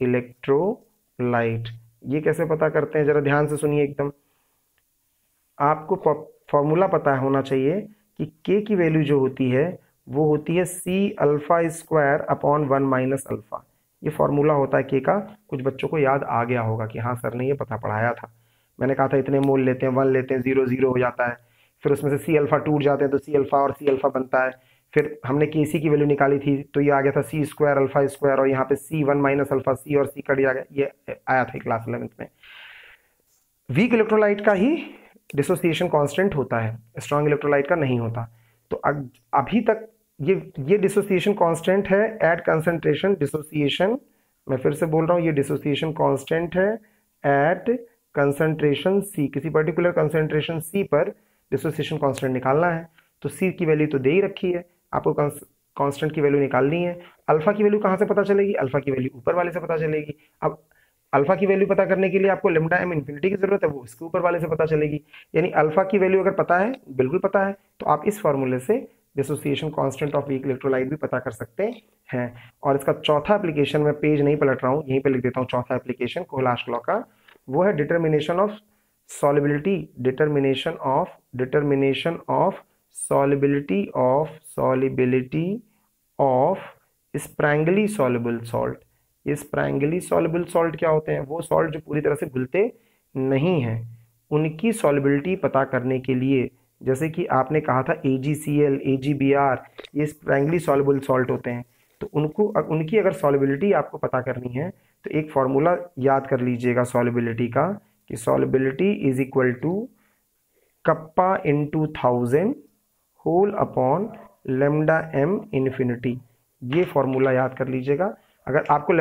electrolyte. ये कैसे पता करते हैं, जरा ध्यान से सुनिए एकदम। आपको फॉर्मूला पता होना चाहिए कि के की वैल्यू जो होती है वो होती है C alpha square upon 1 minus alpha. ये फॉर्मूला होता है के का। कुछ बच्चों को याद आ गया होगा कि हाँ सर ने ये पता पढ़ाया था, मैंने कहा था इतने मोल लेते हैं, 1 लेते हैं, 0 0 हो जाता है, फिर उसमें से सी अल्फा टूट जाते हैं तो सी अल्फा और सी अल्फा बनता है। फिर हमने के सी की वैल्यू निकाली थी तो ये आ गया था सी स्क्वायर अल्फा स्क्वायर, और यहाँ पे सी 1 माइनस अल्फा, सी और सी कट गया, ये आया था क्लास 11th में। वीक इलेक्ट्रोलाइट का ही डिसोसिएशन कांस्टेंट होता है, स्ट्रॉन्ग इलेक्ट्रोलाइट का नहीं होता। तो अभी तक ये डिसोसिएशन कांस्टेंट है एट कंसंट्रेशन डिसोसिएशन, मैं फिर से बोल रहा हूँ ये डिसोसिएशन कांस्टेंट है एट कंसंट्रेशन सी, किसी पर्टिकुलर कंसंट्रेशन सी पर डिसोसिएशन कांस्टेंट निकालना है। तो सी की वैल्यू तो दे ही रखी है, आपको कांस्टेंट की वैल्यू निकालनी है। अल्फा की वैल्यू कहाँ से पता चलेगी, अल्फा की वैल्यू ऊपर वाले से पता चलेगी। अब अल्फा की वैल्यू पता करने के लिए आपको लेमडा एम इन्फिनिटी की जरूरत है, वो इसके ऊपर वाले से पता चलेगी। यानी अल्फा की वैल्यू अगर पता है, बिल्कुल पता है, तो आप इस फॉर्मूले से dissociation constant of weak electrolyte भी पता कर सकते हैं। और इसका चौथा एप्लीकेशन, मैं पेज नहीं पलट रहा हूँ, यहीं पे लिख देता हूँ, चौथा एप्लीकेशन कोहलॉश लॉ का वो है determination of solubility, determination of solubility of sparingly soluble salt. ये स्प्रैंगली सॉल्युबल सॉल्ट क्या होते हैं, वो सॉल्ट जो पूरी तरह से घुलते नहीं हैं, उनकी सॉल्युबिलिटी पता करने के लिए, जैसे कि आपने कहा था AgCl, AgBr, ये स्प्रैंगली सॉल्युबल सॉल्ट होते हैं। तो उनकी अगर सॉल्युबिलिटी आपको पता करनी है तो एक फॉर्मूला याद कर लीजिएगा सॉल्युबिलिटी का, कि solubility is equal to kappa into 1000 whole upon lambda M infinity. ये फॉर्मूला याद कर लीजिएगा। अगर आपको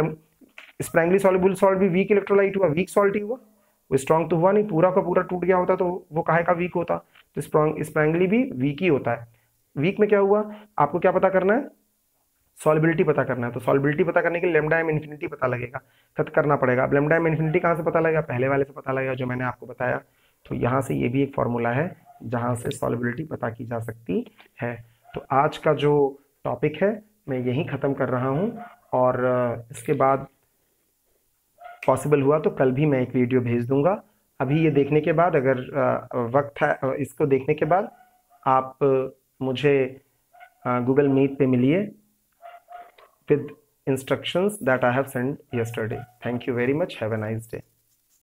स्प्रैंगली सॉल्युबल सॉल्ट भी वीक इलेक्ट्रोलाइट हुआ, वीक सॉल्ट ही हुआ, वो स्ट्रॉन्ग तो हुआ नहीं, पूरा का पूरा टूट गया होता तो वो काहे का वीक होता। तो स्प्रैंगली भी वीक ही होता है। वीक में क्या हुआ, आपको क्या पता करना है, सॉल्युबिलिटी पता करना है। तो सॉल्युबिलिटी पता करने के लिए लेमडा एम इन्फिनिटी पता लगेगा, खत करना पड़ेगा। अब लेमडा एम इन्फिनिटी कहाँ से पता लगेगा, पहले वाले से पता लगेगा जो मैंने आपको बताया। तो यहाँ से ये भी एक फॉर्मूला है जहाँ से सॉल्युबिलिटी पता की जा सकती है। तो आज का जो टॉपिक है मैं यहीं ख़त्म कर रहा हूँ, और इसके बाद पॉसिबल हुआ तो कल भी मैं एक वीडियो भेज दूंगा। अभी ये देखने के बाद, अगर वक्त है, इसको देखने के बाद आप मुझे गूगल मीट पे मिलिए with instructions that I have sent yesterday. Thank you very much. Have a nice day.